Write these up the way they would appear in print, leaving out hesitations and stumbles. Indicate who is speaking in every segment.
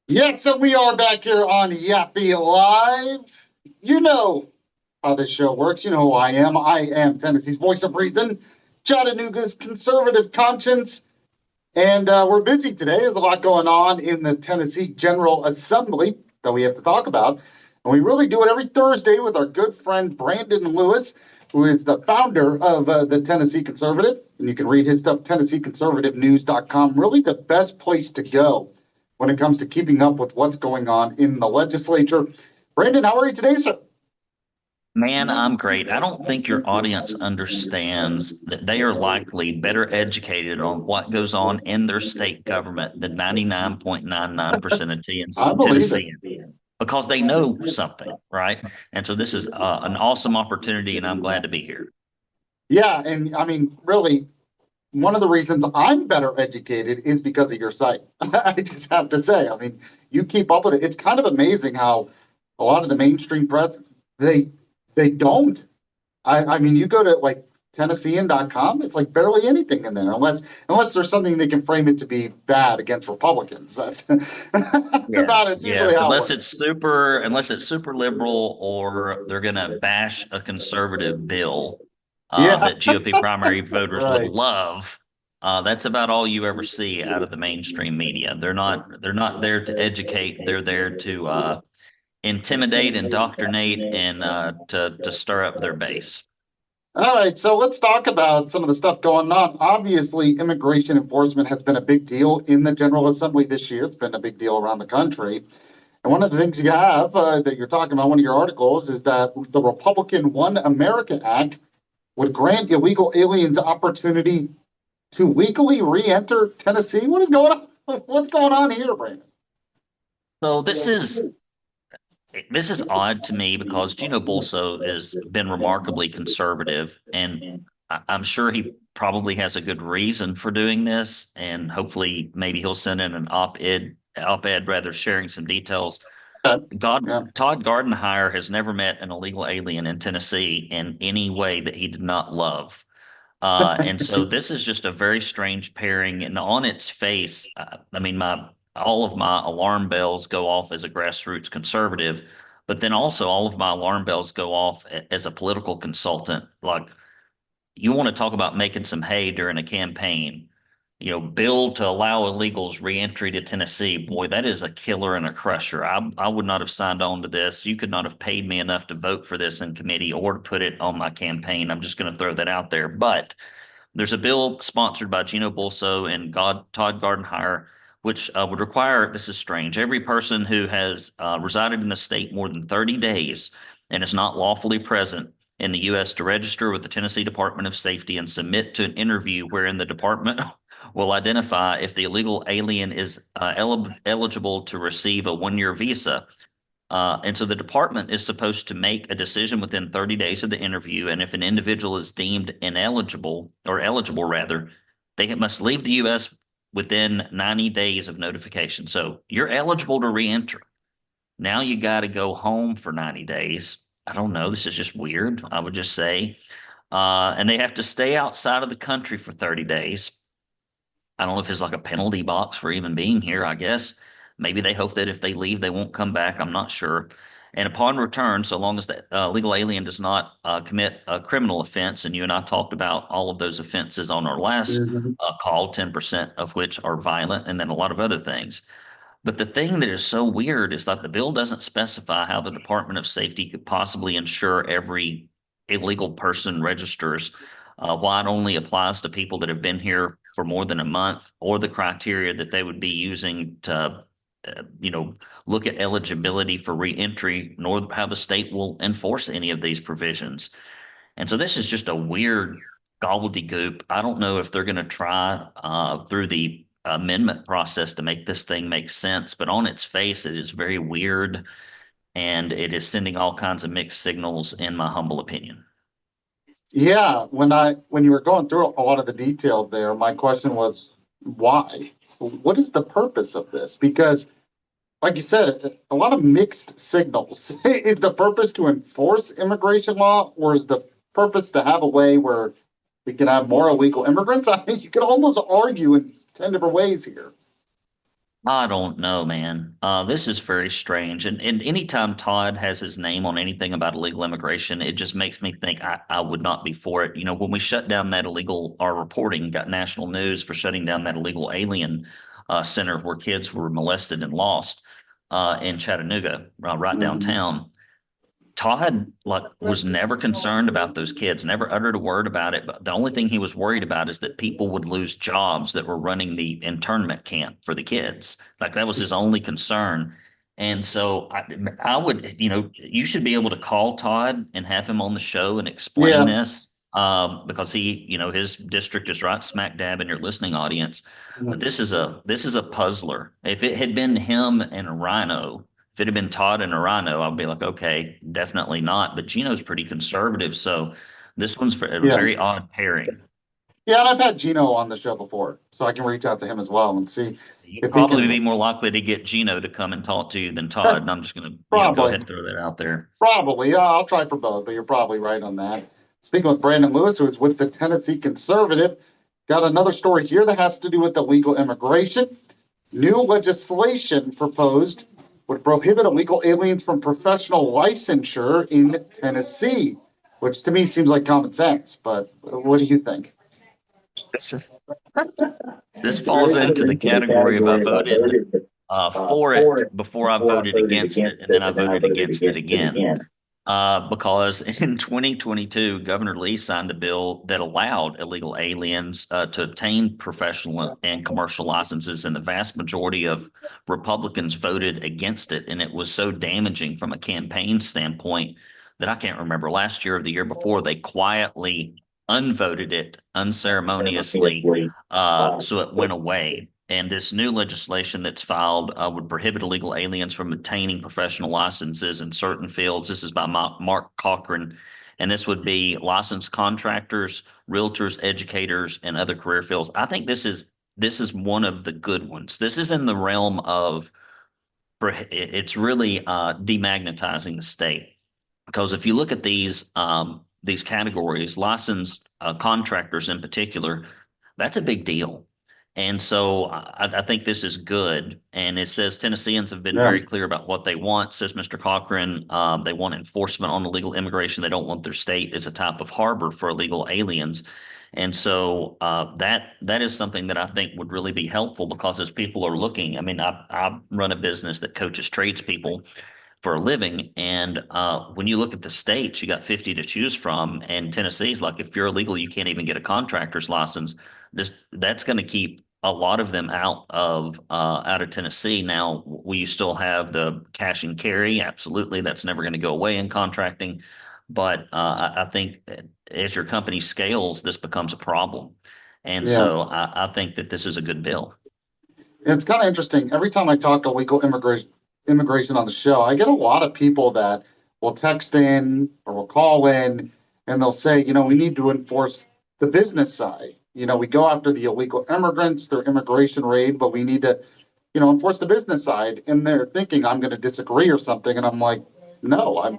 Speaker 1: Yes, and we are back here on YAFFEE Live. You know how this show works. You know who I am. I am Tennessee's voice of reason, Chattanooga's conservative conscience. And we're busy today. There's a lot going on in the Tennessee General Assembly that we have to talk about. And we really do it every Thursday with our good friend Brandon Lewis, who is the founder of the Tennessee Conservative. And you can read his stuff, TennesseeConservativeNews.com. Really the best place to go when it comes to keeping up with what's going on in the legislature. Brandon, how are you today, sir?
Speaker 2: Man, I'm great. I don't think your audience understands that they are likely better educated on what goes on in their state government than 99.99% of
Speaker 1: I believe it.
Speaker 2: Tennesseans because they know something, right? And so this is an awesome opportunity, and I'm glad to be here.
Speaker 1: Yeah, and I mean, really, one of the reasons I'm better educated is because of your site. I just have to say, I mean, you keep up with it. It's kind of amazing how a lot of the mainstream press they they don't. I mean, you go to like Tennessean.com, it's like barely anything in there, unless there's something they can frame it to be bad against Republicans. That's about it.
Speaker 2: Yes,
Speaker 1: It's usually
Speaker 2: yes.
Speaker 1: how it works.
Speaker 2: Unless it's super liberal or they're going to bash a conservative bill
Speaker 1: Yeah,
Speaker 2: that GOP primary voters would
Speaker 1: right.
Speaker 2: love. That's about all you ever see out of the mainstream media. They're not there to educate. They're there to intimidate, indoctrinate, and to stir up their base.
Speaker 1: All right, so let's talk about some of the stuff going on. Obviously, immigration enforcement has been a big deal in the General Assembly this year. It's been a big deal around the country. And one of the things you have that you're talking about, one of your articles, is that the Republican One America Act would grant illegal aliens opportunity to legally re-enter Tennessee. What is going on? What's going on here, Brandon?
Speaker 2: So this is odd to me because Gino Bolso has been remarkably conservative, and I'm sure he probably has a good reason for doing this, and hopefully maybe he'll send in an op-ed rather sharing some details.
Speaker 1: Yeah.
Speaker 2: Todd Gardenhire has never met an illegal alien in Tennessee in any way that he did not love. And so this is just a very strange pairing. And on its face, I mean, my all of my alarm bells go off as a grassroots conservative, but then also all of my alarm bells go off as a political consultant. Like, you want to talk about making some hay during a campaign, bill to allow illegals reentry to Tennessee. Boy, that is a killer and a crusher. I would not have signed on to this. You could not have paid me enough to vote for this in committee or to put it on my campaign. I'm just going to throw that out there. But there's a bill sponsored by Gino Bolso and Todd Gardenhire, which would require, this is strange, every person who has resided in the state more than 30 days and is not lawfully present in the U.S. to register with the Tennessee Department of Safety and submit to an interview wherein the department will identify if the illegal alien is eligible to receive a 1 year visa. And so the department is supposed to make a decision within 30 days of the interview. And if an individual is deemed ineligible or eligible, rather, they must leave the U.S. within 90 days of notification. So you're eligible to reenter. Now you got to go home for 90 days. I don't know. This is just weird, I would just say. And they have to stay outside of the country for 30 days. I don't know if it's like a penalty box for even being here, I guess. Maybe they hope that if they leave, they won't come back. I'm not sure. And upon return, so long as the legal alien does not commit a criminal offense, and you and I talked about all of those offenses on our last
Speaker 1: Mhm.
Speaker 2: call, 10% of which are violent, and then a lot of other things. But the thing that is so weird is that the bill doesn't specify how the Department of Safety could possibly ensure every illegal person registers, why it only applies to people that have been here for more than a month, or the criteria that they would be using to, you know, look at eligibility for reentry, nor how the state will enforce any of these provisions. And so this is just a weird gobbledygook. I don't know if they're going to try through the amendment process to make this thing make sense, but on its face, it is very weird and it is sending all kinds of mixed signals, in my humble opinion.
Speaker 1: Yeah, when you were going through a lot of the details there, my question was why? What is the purpose of this? Because, like you said, a lot of mixed signals. Is the purpose to enforce immigration law, or is the purpose to have a way where we can have more illegal immigrants? I mean, you could almost argue in 10 different ways here.
Speaker 2: I don't know, man. This is very strange. And anytime Todd has his name on anything about illegal immigration, it just makes me think I would not be for it. You know, when we shut down that illegal, our reporting got national news for shutting down that illegal alien center where kids were molested and lost in Chattanooga, right
Speaker 1: Mhm.
Speaker 2: downtown. Todd like was never concerned about those kids, never uttered a word about it. But the only thing he was worried about is that people would lose jobs that were running the internment camp for the kids. Like that was his only concern. And so I would, you should be able to call Todd and have him on the show and explain
Speaker 1: Yeah.
Speaker 2: this, because his district is right smack dab in your listening audience. But
Speaker 1: Mhm.
Speaker 2: this is a puzzler. If it had been him and a rhino, if it had been Todd and Arano, I'd be like, okay, definitely not. But Gino's pretty conservative, so this one's for a
Speaker 1: Yeah.
Speaker 2: very odd pairing.
Speaker 1: Yeah, and I've had Gino on the show before, so I can reach out to him as well and see
Speaker 2: You'd
Speaker 1: if he
Speaker 2: probably
Speaker 1: can.
Speaker 2: be more likely to get Gino to come and talk to you than Todd. And I'm just gonna, go
Speaker 1: Probably.
Speaker 2: ahead and throw that out there.
Speaker 1: Probably. Yeah, I'll try for both, but you're probably right on that. Speaking with Brandon Lewis, who is with the Tennessee Conservative, got another story here that has to do with illegal immigration. New legislation proposed would prohibit illegal aliens from professional licensure in Tennessee, which to me seems like common sense. But what do you think?
Speaker 2: This is this falls into the category of I voted for it before I voted against it, and then I voted against it again. Because in 2022, Governor Lee signed a bill that allowed illegal aliens to obtain professional and commercial licenses, and the vast majority of Republicans voted against it. And it was so damaging from a campaign standpoint that I can't remember last year or the year before, they quietly unvoted it unceremoniously, so it went away. And this new legislation that's filed would prohibit illegal aliens from obtaining professional licenses in certain fields. This is by Mark Cochran, and this would be licensed contractors, realtors, educators, and other career fields. I think this is one of the good ones. This is in the realm of it's really demagnetizing the state, because if you look at these categories, licensed contractors in particular, that's a big deal. And so I think this is good. And it says Tennesseans have been
Speaker 1: Yeah,
Speaker 2: very clear about what they want, says Mr. Cochran. They want enforcement on illegal immigration. They don't want their state as a type of harbor for illegal aliens. And so that is something that I think would really be helpful, because as people are looking, I mean, I run a business that coaches tradespeople for a living. And when you look at the states, you got 50 to choose from. And Tennessee's like, if you're illegal, you can't even get a contractor's license. That's going to keep a lot of them out of Tennessee. Now, will you still have the cash and carry? Absolutely. That's never going to go away in contracting. But I think as your company scales, this becomes a problem. And
Speaker 1: yeah.
Speaker 2: so I think that this is a good bill.
Speaker 1: It's kind of interesting. Every time I talk illegal immigration on the show, I get a lot of people that will text in or will call in and they'll say, we need to enforce the business side. We go after the illegal immigrants, their immigration raid, but we need to, enforce the business side. And they're thinking I'm going to disagree or something. And I'm like, no,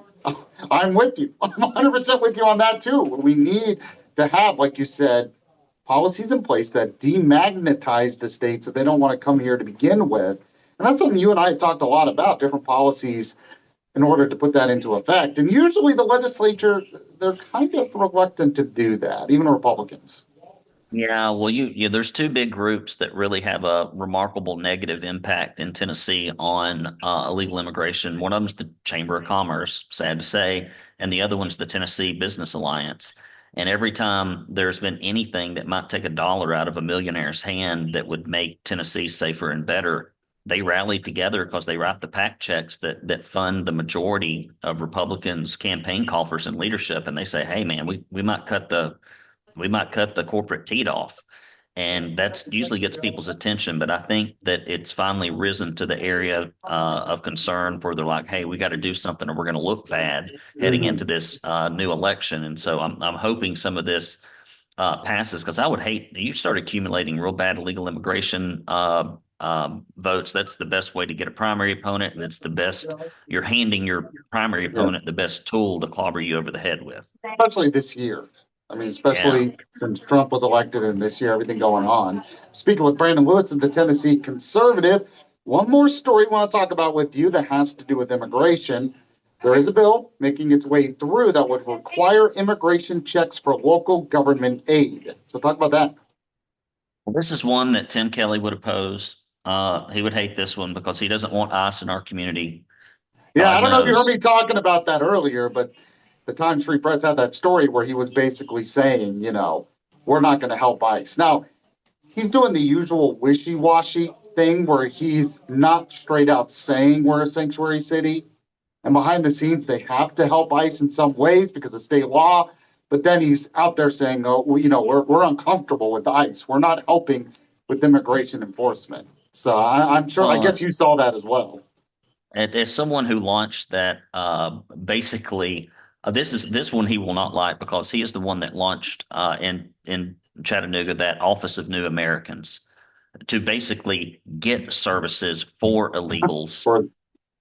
Speaker 1: I'm with you. I'm 100% with you on that too. We need to have, like you said, policies in place that demagnetize the state so they don't want to come here to begin with. And that's something you and I have talked a lot about, different policies in order to put that into effect. And usually the legislature, they're kind of reluctant to do that, even Republicans.
Speaker 2: Yeah, well, there's two big groups that really have a remarkable negative impact in Tennessee on illegal immigration. One of them's the Chamber of Commerce, sad to say, and the other one's the Tennessee Business Alliance. And every time there's been anything that might take a dollar out of a millionaire's hand that would make Tennessee safer and better, they rally together because they write the PAC checks that fund the majority of Republicans' campaign coffers and leadership, and they say, "Hey, man, we might cut the corporate teat off." And that's usually gets people's attention. But I think that it's finally risen to the area of concern where they're like, hey, we got to do something or we're going to look bad heading into
Speaker 1: Mm-hmm.
Speaker 2: this new election. And so I'm hoping some of this passes, because I would hate you start accumulating real bad illegal immigration votes. That's the best way to get a primary opponent. And it's the best, you're handing your primary
Speaker 1: Yeah,
Speaker 2: opponent the best tool to clobber you over the head with.
Speaker 1: especially this year. I mean,
Speaker 2: Yeah.
Speaker 1: especially since Trump was elected and this year, everything going on. Speaking with Brandon Lewis of the Tennessee Conservative, One more story I want to talk about with you that has to do with immigration. There is a bill making its way through that would require immigration checks for local government aid. So talk about that.
Speaker 2: Well, this is one that Tim Kelly would oppose. He would hate this one because he doesn't want ICE in our community.
Speaker 1: Yeah, I
Speaker 2: God
Speaker 1: don't know if you heard
Speaker 2: knows.
Speaker 1: me talking about that earlier, but the Times Free Press had that story where he was basically saying, we're not going to help ICE. Now, he's doing the usual wishy-washy thing where he's not straight out saying we're a sanctuary city. And behind the scenes, they have to help ICE in some ways because of state law. But then he's out there saying, "Oh, well, we're uncomfortable with ICE. We're not helping with immigration enforcement." So I'm sure. I guess
Speaker 2: Well,
Speaker 1: you saw that as well.
Speaker 2: as someone who launched that, basically, this one he will not like because he is the one that launched in Chattanooga that Office of New Americans to basically get services for illegals.
Speaker 1: For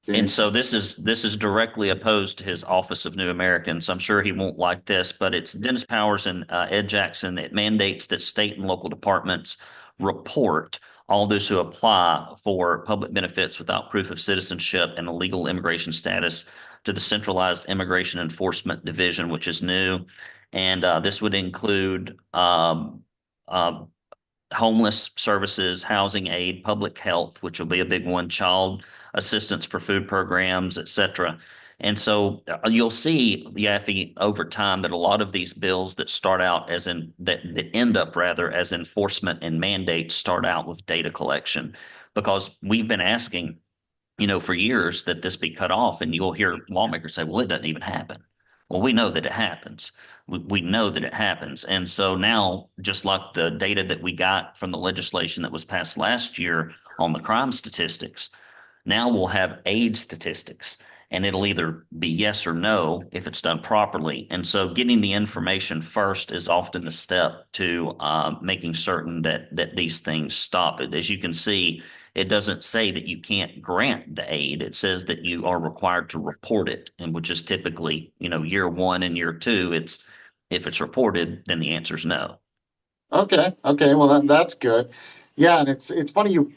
Speaker 2: And
Speaker 1: geez.
Speaker 2: so this is directly opposed to his Office of New Americans. I'm sure he won't like this, but it's Dennis Powers and Ed Jackson. It mandates that state and local departments report all those who apply for public benefits without proof of citizenship and a legal immigration status to the Centralized Immigration Enforcement Division, which is new. And this would include uh, homeless services, housing aid, public health, which will be a big one, child assistance for food programs, et cetera. And so you'll see, YAFFE, over time that a lot of these bills that start out as in that end up rather as enforcement and mandates start out with data collection because we've been asking, for years that this be cut off, and you'll hear lawmakers say, well, it doesn't even happen. Well, we know that it happens. We know that it happens. And so now, just like the data that we got from the legislation that was passed last year on the crime statistics, now we'll have age statistics, and it'll either be yes or no if it's done properly. And so getting the information first is often the step to making certain that these things stop. As you can see, it doesn't say that you can't grant the aid. It says that you are required to report it, and which is typically, year one and year two. It's if it's reported, then the answer is no.
Speaker 1: Okay. Okay. Well, that's good. Yeah, and it's funny you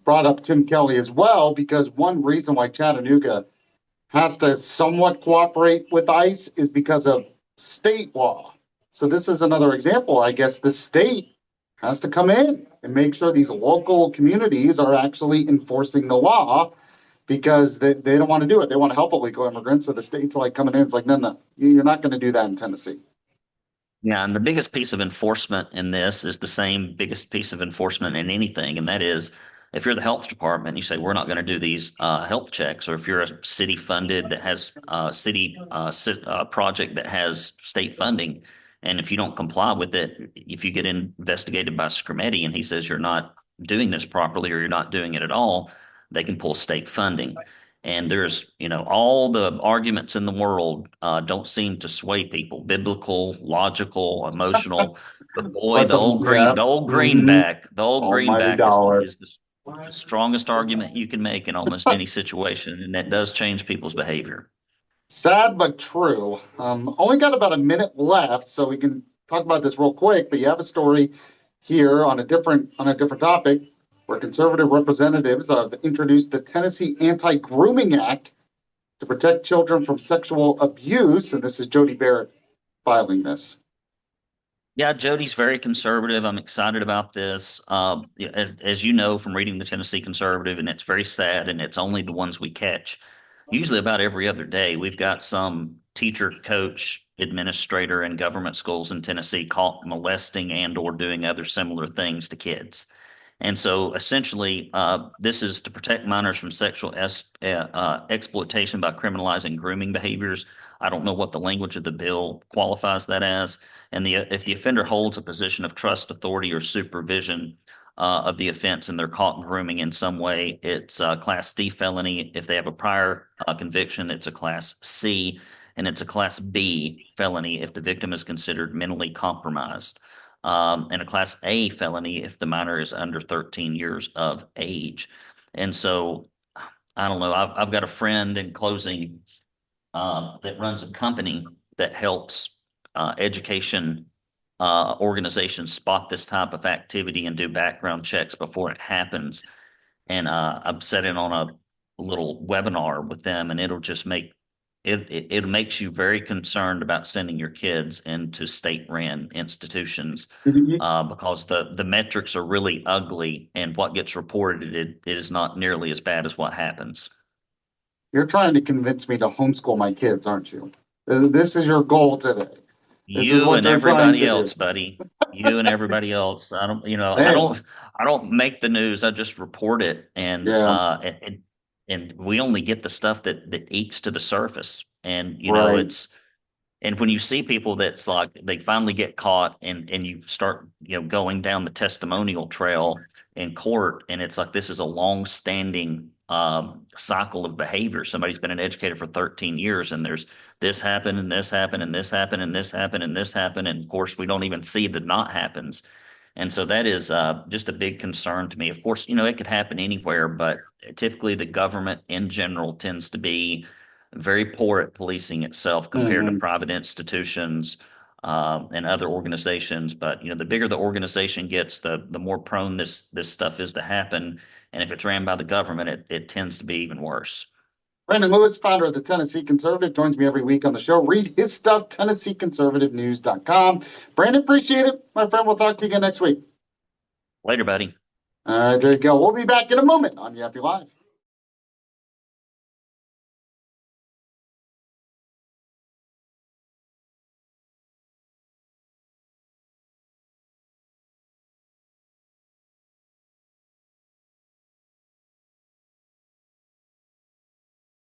Speaker 1: brought up Tim Kelly as well because one reason why Chattanooga has to somewhat cooperate with ICE is because of state law. So this is another example. I guess the state has to come in and make sure these local communities are actually enforcing the law because they don't want to do it. They want to help illegal immigrants. So the state's like coming in. It's like, no, no, you're not going to do that in Tennessee.
Speaker 2: Yeah, and the biggest piece of enforcement in this is the same biggest piece of enforcement in anything, and that is if you're the health department, you say we're not going to do these health checks, or if you're a city funded that has city project that has state funding, and if you don't comply with it, if you get investigated by Scrimeti and he says you're not doing this properly or you're not doing it at all, they can pull state funding. And there's, all the arguments in the world don't seem to sway people, biblical, logical, emotional. But boy,
Speaker 1: But yeah,
Speaker 2: the old
Speaker 1: mhm,
Speaker 2: greenback, the old
Speaker 1: almighty
Speaker 2: greenback is
Speaker 1: dollar.
Speaker 2: the strongest argument you can make in almost any situation, and that does change people's behavior.
Speaker 1: Sad but true. Only got about a minute left, so we can talk about this real quick. But you have a story here on a different topic, where conservative representatives have introduced the Tennessee Anti-Grooming Act to protect children from sexual abuse, and this is Jody Barrett filing this.
Speaker 2: Yeah, Jody's very conservative. I'm excited about this. Yeah, as you know from reading the Tennessee Conservative, and it's very sad, and it's only the ones we catch. Usually, about every other day, we've got some teacher, coach, administrator in government schools in Tennessee caught molesting and/or doing other similar things to kids. And so essentially, this is to protect minors from sexual exploitation by criminalizing grooming behaviors. I don't know what the language of the bill qualifies that as. And if the offender holds a position of trust, authority, or supervision of the offense and they're caught grooming in some way, it's a Class D felony. If they have a prior conviction, it's a Class C, and it's a Class B felony if the victim is considered mentally compromised, and a Class A felony if the minor is under 13 years of age. And so I don't know. I've got a friend in closing that runs a company that helps education organizations spot this type of activity and do background checks before it happens. and I'm sitting on a little webinar with them, and it'll just make it makes you very concerned about sending your kids into state-run institutions because the metrics are really ugly, and what gets reported it is not nearly as bad as what happens.
Speaker 1: You're trying to convince me to homeschool my kids, aren't you? This is your goal today. This is
Speaker 2: You
Speaker 1: what
Speaker 2: and
Speaker 1: you're trying
Speaker 2: everybody
Speaker 1: to do.
Speaker 2: else, buddy. You and everybody else. I don't,
Speaker 1: Hey,
Speaker 2: I don't make the news. I just report it,
Speaker 1: yeah,
Speaker 2: and we only get the stuff that ekes to the surface. And
Speaker 1: right.
Speaker 2: and when you see people that's like they finally get caught, and you start going down the testimonial trail in court, and it's like this is a long-standing cycle of behavior. Somebody's been an educator for 13 years, and there's this happened, and this happened, and this happened, and this happened, and this happened, and of course we don't even see the not happens. And so that is just a big concern to me. Of course, it could happen anywhere, but typically the government in general tends to be very poor at policing itself compared to
Speaker 1: Hmm.
Speaker 2: private institutions and other organizations. But the bigger the organization gets, the more prone this stuff is to happen. And if it's ran by the government, it tends to be even worse.
Speaker 1: Brandon Lewis, founder of the Tennessee Conservative, joins me every week on the show. Read his stuff, TennesseeConservativeNews.com. Brandon, appreciate it. My friend, we'll talk to you again next week.
Speaker 2: Later, buddy.
Speaker 1: All right, there you go. We'll be back in a moment on YAFFEE Live.